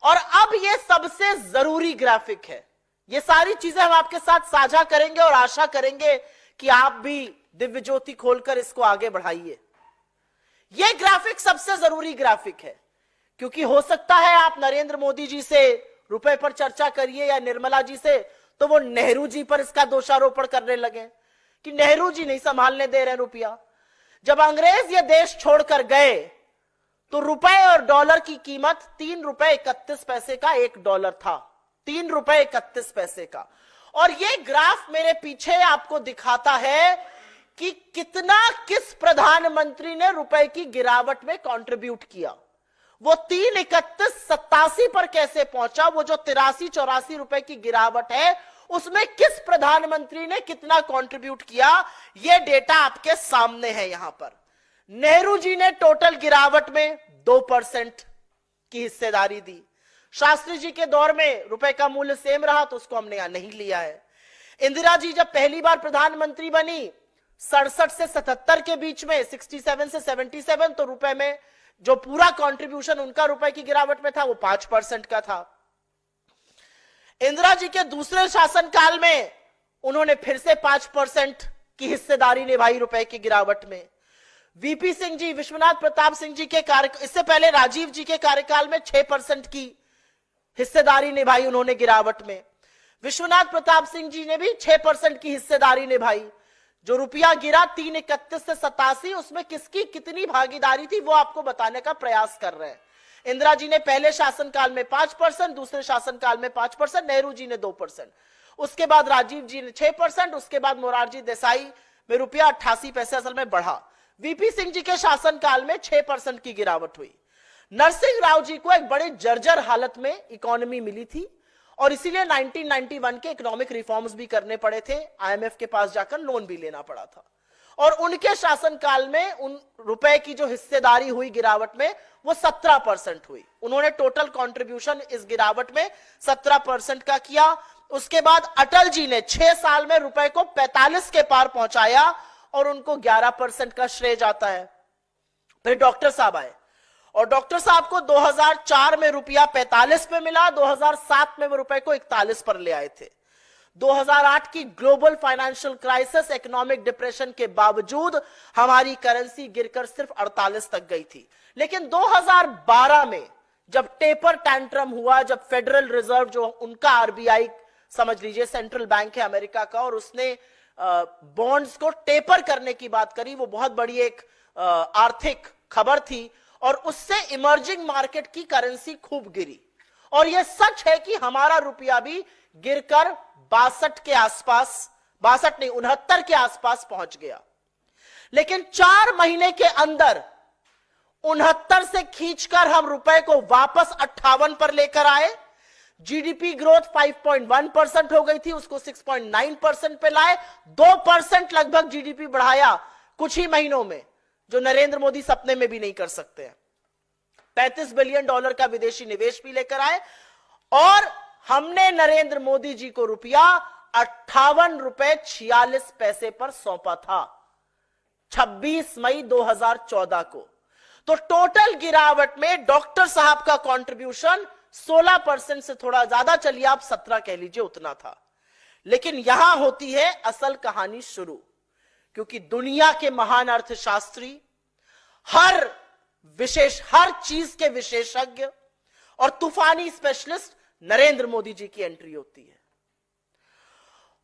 और अब ये सबसे जरूरी ग्राफिक है। ये सारी चीजें हम आपके साथ साझा करेंगे और आशा करेंगे कि आप भी दिव्य ज्योति खोलकर इसको आगे बढ़ाइए। यह ग्राफिक सबसे जरूरी ग्राफिक है, क्योंकि हो सकता है आप नरेंद्र मोदी जी से रुपए पर चर्चा करिए या निर्मला जी से, तो वो नेहरू जी पर इसका दोषारोपण करने लगे कि नेहरू जी नहीं संभालने दे रहे रुपया। जब अंग्रेज ये देश छोड़कर गए तो रुपए और डॉलर की कीमत 3 रुपए 31 पैसे का $1 था, 3 रुपए 31 पैसे का। और ये ग्राफ मेरे पीछे आपको दिखाता है कि कितना किस प्रधानमंत्री ने रुपए की गिरावट में कंट्रीब्यूट किया। वो 3.3187 पर कैसे पहुंचा, वो जो 83-84 रुपए की गिरावट है उसमें किस प्रधानमंत्री ने कितना कंट्रीब्यूट किया, ये डेटा आपके सामने है। यहां पर नेहरू जी ने टोटल गिरावट में 2% की हिस्सेदारी दी। शास्त्री जी के दौर में रुपए का मूल्य सेम रहा तो उसको हमने यहां नहीं लिया है। इंदिरा जी जब पहली बार प्रधानमंत्री बनी 67 से 77 के बीच में, 67 से 77, तो रुपए में जो पूरा कंट्रीब्यूशन उनका रुपए की गिरावट में था वो 5% का था। इंदिरा जी के दूसरे शासनकाल में उन्होंने फिर से 5% की हिस्सेदारी निभाई रुपए की गिरावट में। वीपी सिंह जी, विश्वनाथ प्रताप सिंह जी के इससे पहले राजीव जी के कार्यकाल में 6% की हिस्सेदारी निभाई उन्होंने गिरावट में। विश्वनाथ प्रताप सिंह जी ने भी 6% की हिस्सेदारी निभाई। जो रुपया गिरा 3.31 से 87, उसमें किसकी कितनी भागीदारी थी वो आपको बताने का प्रयास कर रहे हैं। इंदिरा जी ने पहले शासनकाल में 5%, दूसरे शासनकाल में 5%, नेहरू जी ने 2%, उसके बाद राजीव जी ने 6%, उसके बाद मोरारजी देसाई में रुपया 88 पैसे असल में बढ़ा। वीपी सिंह जी के शासनकाल में 6% की गिरावट हुई। नरसिंह राव जी को एक बड़े जर्जर हालत में इकोनॉमी मिली थी और इसीलिए 1991 के इकोनॉमिक रिफॉर्म्स भी करने पड़े थे, आईएमएफ के पास जाकर लोन भी लेना पड़ा था। और उनके शासनकाल में उन रुपए की जो हिस्सेदारी हुई गिरावट में वो 17% हुई। उन्होंने टोटल कंट्रीब्यूशन इस गिरावट में 17% का किया। उसके बाद अटल जी ने 6 साल में रुपए को 45 के पार पहुंचाया और उनको 11% का श्रेय जाता है। फिर डॉक्टर साहब आए और डॉक्टर साहब को 2004 में रुपया 45 पे मिला, 2007 में वो रुपए को 41 पर ले आए थे। 2008 की global financial crisis, economic depression के बावजूद हमारी करेंसी गिरकर सिर्फ 48 तक गई थी। लेकिन 2012 में जब टेपर टैंट्रम हुआ, जब फेडरल रिजर्व जो उनका आरबीआई समझ लीजिए सेंट्रल बैंक है अमेरिका का, और उसने बॉन्ड्स को टेपर करने की बात करी, वो बहुत बड़ी एक आर्थिक खबर थी और उससे इमर्जिंग मार्केट की करेंसी खूब गिरी। और यह सच है कि हमारा रुपया भी गिरकर 62 के आसपास, 62 नहीं 69 के आसपास पहुंच गया। लेकिन 4 महीने के अंदर 69 से खींचकर हम रुपए को वापस 58 पर लेकर आए। जीडीपी ग्रोथ 5.1% हो गई थी, उसको 6.9% पे लाए। 2% लगभग जीडीपी बढ़ाया कुछ ही महीनों में, जो नरेंद्र मोदी सपने में भी नहीं कर सकते हैं। $35 बिलियन का विदेशी निवेश भी लेकर आए और हमने नरेंद्र मोदी जी को रुपया 58 रुपए 46 पैसे पर सौंपा था 26 मई 2014 को। तो टोटल गिरावट में डॉक्टर साहब का कंट्रीब्यूशन 16% से थोड़ा ज्यादा, चलिए आप 17 कह लीजिए, उतना था। लेकिन यहां होती है असल कहानी शुरू, क्योंकि दुनिया के महान अर्थशास्त्री, हर चीज के विशेषज्ञ और तूफानी स्पेशलिस्ट नरेंद्र मोदी जी की एंट्री होती है।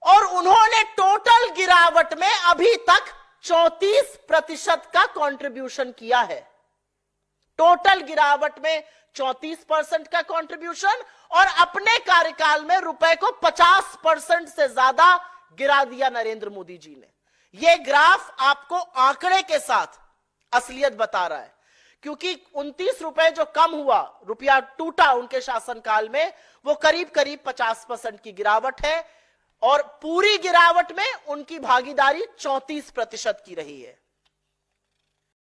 और उन्होंने टोटल गिरावट में अभी तक 34% का कंट्रीब्यूशन किया है। टोटल गिरावट में 34% का कंट्रीब्यूशन, और अपने कार्यकाल में रुपए को 50% से ज्यादा गिरा दिया नरेंद्र मोदी जी ने। यह ग्राफ आपको आंकड़े के साथ असलियत बता रहा है, क्योंकि 29 रुपए जो कम हुआ, रुपया टूटा उनके शासनकाल में, वो करीब करीब 50% की गिरावट है और पूरी गिरावट में उनकी भागीदारी 34% की रही है।